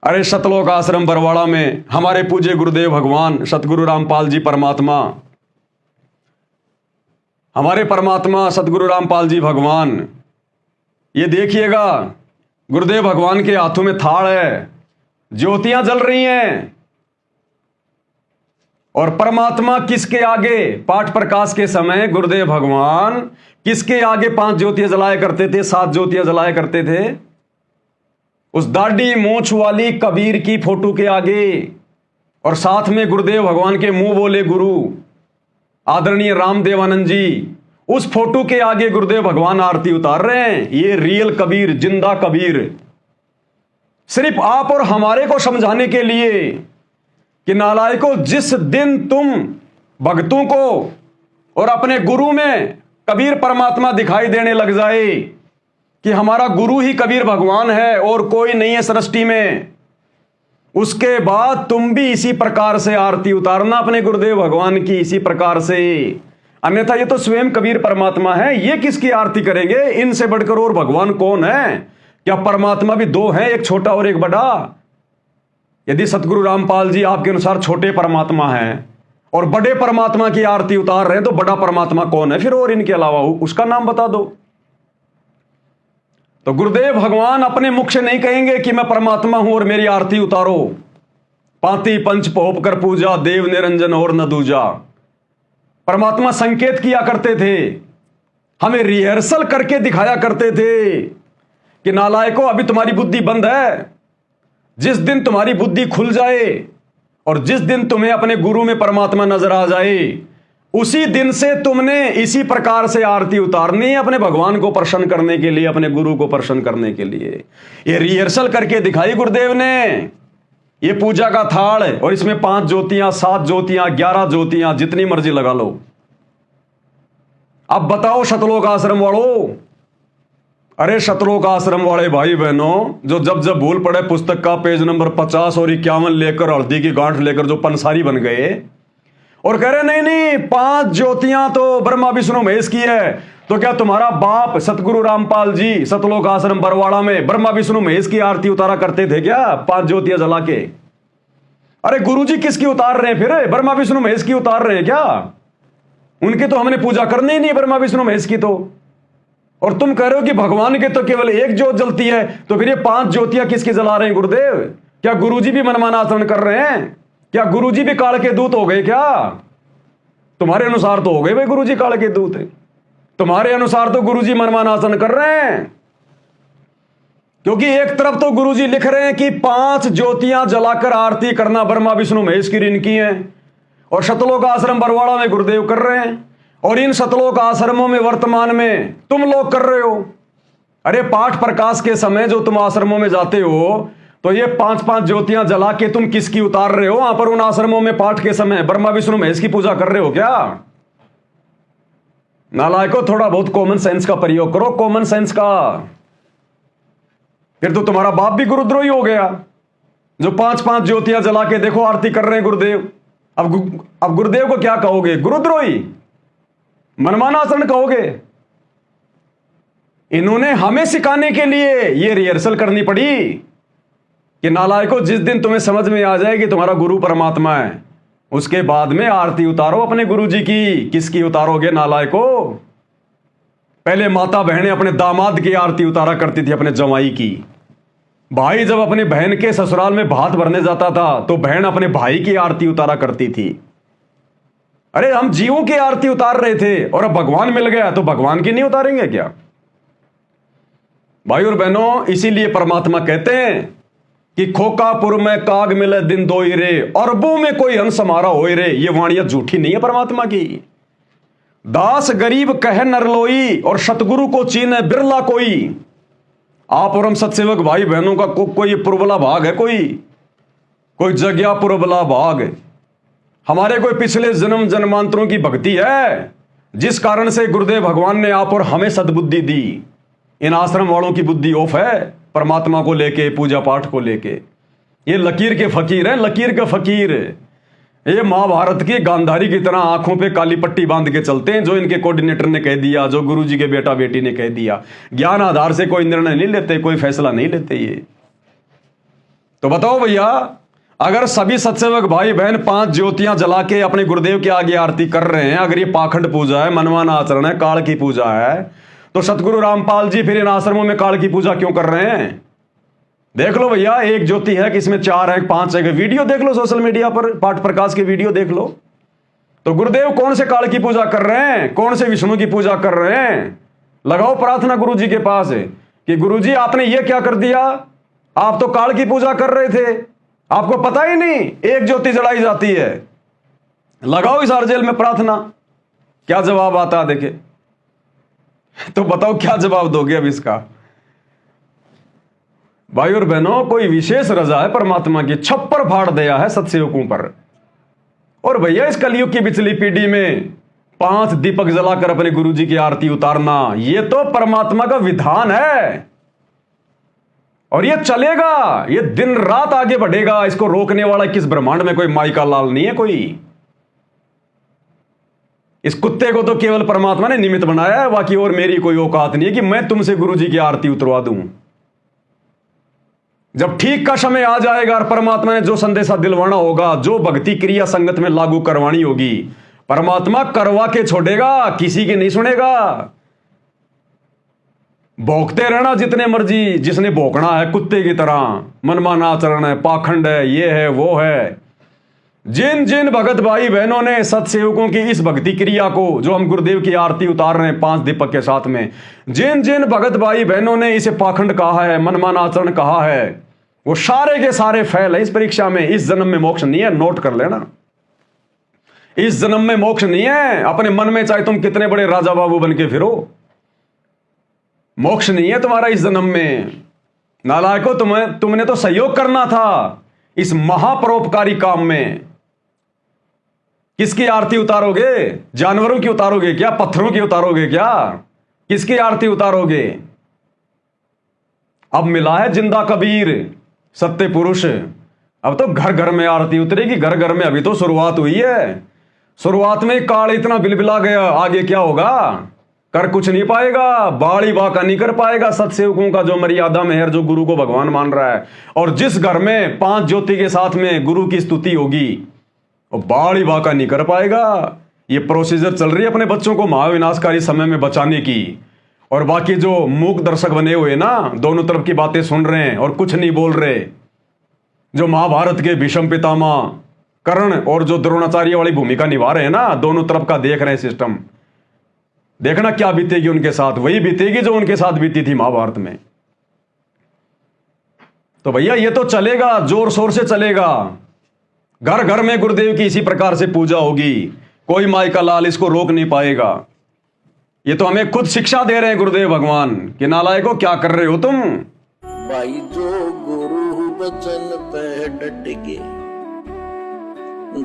अरे सतलोक आश्रम बरवाड़ा में हमारे पूज्य गुरुदेव भगवान सतगुरु रामपाल जी परमात्मा, हमारे परमात्मा सतगुरु रामपाल जी भगवान, ये देखिएगा गुरुदेव भगवान के हाथों में थाल है, ज्योतियां जल रही हैं और परमात्मा किसके आगे पाठ प्रकाश के समय गुरुदेव भगवान किसके आगे 5 ज्योतियां जलाया करते थे, 7 ज्योतियां जलाया करते थे? उस दाढ़ी मूंछ वाली कबीर की फोटो के आगे, और साथ में गुरुदेव भगवान के मुंह बोले गुरु आदरणीय रामदेवानंद जी, उस फोटो के आगे गुरुदेव भगवान आरती उतार रहे हैं। ये रियल कबीर, जिंदा कबीर, सिर्फ आप और हमारे को समझाने के लिए कि नालायकों, जिस दिन तुम भक्तों को और अपने गुरु में कबीर परमात्मा दिखाई देने लग जाए कि हमारा गुरु ही कबीर भगवान है और कोई नहीं है सृष्टि में, उसके बाद तुम भी इसी प्रकार से आरती उतारना अपने गुरुदेव भगवान की, इसी प्रकार से। अन्यथा ये तो स्वयं कबीर परमात्मा है, ये किसकी आरती करेंगे? इनसे बढ़कर और भगवान कौन है? क्या परमात्मा भी 2 हैं, एक छोटा और एक बड़ा? यदि सतगुरु रामपाल जी आपके अनुसार छोटे परमात्मा हैं और बड़े परमात्मा की आरती उतार रहे हैं, तो बड़ा परमात्मा कौन है फिर? और इनके अलावा उसका नाम बता दो। तो गुरुदेव भगवान अपने मुख से नहीं कहेंगे कि मैं परमात्मा हूं और मेरी आरती उतारो। पाती पंच पोप कर पूजा, देव निरंजन और न दूजा। परमात्मा संकेत किया करते थे, हमें रिहर्सल करके दिखाया करते थे कि नालायकों, अभी तुम्हारी बुद्धि बंद है। जिस दिन तुम्हारी बुद्धि खुल जाए और जिस दिन तुम्हें अपने गुरु में परमात्मा नजर आ जाए, उसी दिन से तुमने इसी प्रकार से आरती उतारनी है, अपने भगवान को प्रसन्न करने के लिए, अपने गुरु को प्रसन्न करने के लिए। ये रिहर्सल करके दिखाई गुरुदेव ने। ये पूजा का थाल है और इसमें 5 ज्योतियां, 7 ज्योतियां, 11 ज्योतियां, जितनी मर्जी लगा लो। अब बताओ सतलोक आश्रम वालों, अरे सतलोक आश्रम वाले भाई बहनों, जो जब जब भूल पड़े पुस्तक का पेज नंबर 50 और 51 लेकर, हल्दी की गांठ लेकर जो पंसारी बन गए और कह रहे नहीं नहीं 5 ज्योतियां तो ब्रह्मा विष्णु महेश की है, तो क्या तुम्हारा बाप सतगुरु रामपाल जी सतलोक आश्रम बरवाड़ा में ब्रह्मा विष्णु महेश की आरती उतारा करते थे क्या 5 ज्योतियां जला के? अरे गुरुजी किसकी उतार रहे हैं फिर? ब्रह्मा विष्णु महेश की उतार रहे हैं क्या? उनकी तो हमने पूजा करनी ही नहीं, ब्रह्मा विष्णु महेश की तो। और तुम कह रहे हो कि भगवान के तो केवल एक ज्योत जलती है, तो फिर ये 5 ज्योतियां किसकी जला रहे हैं गुरुदेव? क्या गुरुजी भी मनमाना आचरण कर रहे हैं? क्या गुरुजी भी काल के दूत हो गए क्या? तुम्हारे अनुसार तो हो गए भाई गुरुजी काल के दूत, तुम्हारे अनुसार तो गुरुजी मनमाना आचरण कर रहे हैं। क्योंकि एक तरफ तो गुरुजी लिख रहे हैं कि 5 ज्योतियां जलाकर आरती करना ब्रह्मा विष्णु महेश की इनकी है, और सतलोक आश्रम बरवाड़ा में गुरुदेव कर रहे हैं, और इन सतलोक आश्रमों में वर्तमान में तुम लोग कर रहे हो। अरे पाठ प्रकाश के समय जो तुम आश्रमों में जाते हो, तो ये 5-5 ज्योतियां जला के तुम किसकी उतार रहे हो? वहां पर उन आश्रमों में पाठ के समय ब्रह्मा विष्णु महेश की पूजा कर रहे हो क्या? नालायकों, थोड़ा बहुत कॉमन सेंस का प्रयोग करो, कॉमन सेंस का। फिर तो तुम्हारा बाप भी गुरुद्रोही हो गया, जो 5-5 ज्योतियां जला के देखो आरती कर रहे हैं गुरुदेव। अब गुरुदेव को क्या कहोगे? गुरुद्रोही, मनमाना आचरण कहोगे। इन्होंने हमें सिखाने के लिए ये रिहर्सल करनी पड़ी कि नालायकों, जिस दिन तुम्हें समझ में आ जाए कि तुम्हारा गुरु परमात्मा है, उसके बाद में आरती उतारो अपने गुरु जी की। किसकी उतारोगे नालायकों? पहले माता बहनें अपने दामाद की आरती उतारा करती थी, अपने जवाई की। भाई जब अपने बहन के ससुराल में भात भरने जाता था, तो बहन अपने भाई की आरती उतारा करती थी। अरे हम जीवों की आरती उतार रहे थे, और अब भगवान मिल गया तो भगवान की नहीं उतारेंगे क्या? भाई और बहनों, इसीलिए परमात्मा कहते हैं कि खोकापुर में काग मिले दिन दो रे, अरबों में कोई हंस हमारा होए रे। ये वाणियां झूठी नहीं है परमात्मा की। दास गरीब कहे नरलोई, और सतगुरु को चीने बिरला कोई। आप और हम सत्सेवक भाई बहनों का कोई पुरबला भाग है, कोई जग्या पुरबला भाग। हमारे कोई पिछले जन्म जन्मांतरों की भक्ति है, जिस कारण से गुरुदेव भगवान ने आप और हमें सद्बुद्धि दी। इन आश्रम वालों की बुद्धि ऑफ है परमात्मा को लेके, पूजा पाठ को लेके। ये लकीर के फकीर हैं, लकीर के फकीर। ये महाभारत की गांधारी की तरह आंखों पे काली पट्टी बांध के चलते हैं, जो इनके कोऑर्डिनेटर ने कह दिया, जो गुरुजी के बेटा बेटी ने कह दिया। ज्ञान आधार से कोई निर्णय नहीं लेते, कोई फैसला नहीं लेते। तो बताओ भैया, अगर सभी सत्सेवक भाई बहन 5 ज्योतियां जला के अपने गुरुदेव के आगे आरती कर रहे हैं, अगर ये पाखंड पूजा है, मनमाना आचरण है, काल की पूजा है, तो सतगुरु रामपाल जी फिर इन आश्रमों में काल की पूजा क्यों कर रहे हैं? देख लो भैया, एक ज्योति है कि इसमें 4 है 5 है, वीडियो देख लो सोशल मीडिया पर, पाठ प्रकाश के वीडियो देख लो। तो गुरुदेव कौन से काल की पूजा कर रहे हैं, कौन से विष्णु की पूजा कर रहे हैं? लगाओ प्रार्थना गुरु जी के पास है कि गुरु जी आपने ये क्या कर दिया, आप तो काल की पूजा कर रहे थे, आपको पता ही नहीं एक ज्योति जलाई जाती है। लगाओ इस अर्जेल में प्रार्थना, क्या जवाब आता है देखे। तो बताओ क्या जवाब दोगे अब इसका? भाई और बहनों, कोई विशेष रजा है परमात्मा की, छप्पर फाड़ दिया है सत्सेवकों पर। और भैया इस कलयुग की पिछली पीढ़ी में 5 दीपक जलाकर अपने गुरु जी की आरती उतारना, यह तो परमात्मा का विधान है और यह चलेगा, यह दिन रात आगे बढ़ेगा। इसको रोकने वाला किस ब्रह्मांड में कोई माई का लाल नहीं है कोई। इस कुत्ते को तो केवल परमात्मा ने निमित्त बनाया है, बाकी और मेरी कोई औकात नहीं है कि मैं तुमसे गुरु जी की आरती उतरवा दूं। जब ठीक का समय आ जाएगा और परमात्मा ने जो संदेशा दिलवाना होगा, जो भक्ति क्रिया संगत में लागू करवानी होगी, परमात्मा करवा के छोड़ेगा, किसी की नहीं सुनेगा। भोंकते रहना जितने मर्जी, जिसने भोंकना है कुत्ते की तरह, मनमाना आचरण है, पाखंड है, ये है वो है। जिन जिन भगत भाई बहनों ने सत्सेवकों की इस भक्ति क्रिया को, जो हम गुरुदेव की आरती उतार रहे हैं 5 दीपक के साथ में, जिन जिन भगत भाई बहनों ने इसे पाखंड कहा है, मनमाना आचरण कहा है, वो सारे के सारे फेल है इस परीक्षा में। इस जन्म में मोक्ष नहीं है, नोट कर लेना। इस जन्म में मोक्ष नहीं है। अपने मन में चाहे तुम कितने बड़े राजा बाबू बन के फिरो, मोक्ष नहीं है तुम्हारा इस जन्म में। नालायको, तुमने तो सहयोग करना था इस महापरोपकारी काम में। किसकी आरती उतारोगे? जानवरों की उतारोगे क्या? पत्थरों की उतारोगे क्या? किसकी आरती उतारोगे? अब मिला है जिंदा कबीर, सत्य पुरुष। अब तो घर घर में आरती उतरेगी, घर घर में। अभी तो शुरुआत हुई है। शुरुआत में काल इतना बिलबिला गया, आगे क्या होगा? कर कुछ नहीं पाएगा, बाड़ी बाका नहीं कर पाएगा सत्सेवकों का जो मर्यादा में है, जो गुरु को भगवान मान रहा है। और जिस घर में 5 ज्योति के साथ में गुरु की स्तुति होगी, वो बाड़ी बाका नहीं कर पाएगा। ये प्रोसीजर चल रही है अपने बच्चों को महाविनाशकारी समय में बचाने की। और बाकी जो मूक दर्शक बने हुए ना, दोनों तरफ की बातें सुन रहे हैं और कुछ नहीं बोल रहे, जो महाभारत के भीष्म पितामह कर्ण और जो द्रोणाचार्य वाली भूमिका निभा रहे हैं ना, दोनों तरफ का देख रहे हैं सिस्टम। देखना क्या बीतेगी उनके साथ, वही बीतेगी जो उनके साथ बीती थी महाभारत में। तो भैया ये तो चलेगा, जोर शोर से चलेगा। घर घर में गुरुदेव की इसी प्रकार से पूजा होगी, कोई माई का लाल इसको रोक नहीं पाएगा। ये तो हमें खुद शिक्षा दे रहे हैं गुरुदेव भगवान कि नालायको क्या कर रहे हो तुम। भाई जो गुरु बचन पे डट गे,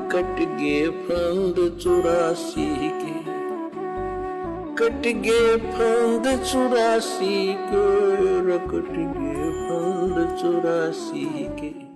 कट गे फंद 84 के, कट गे फंद 84 के, कट गे फंद 84 के।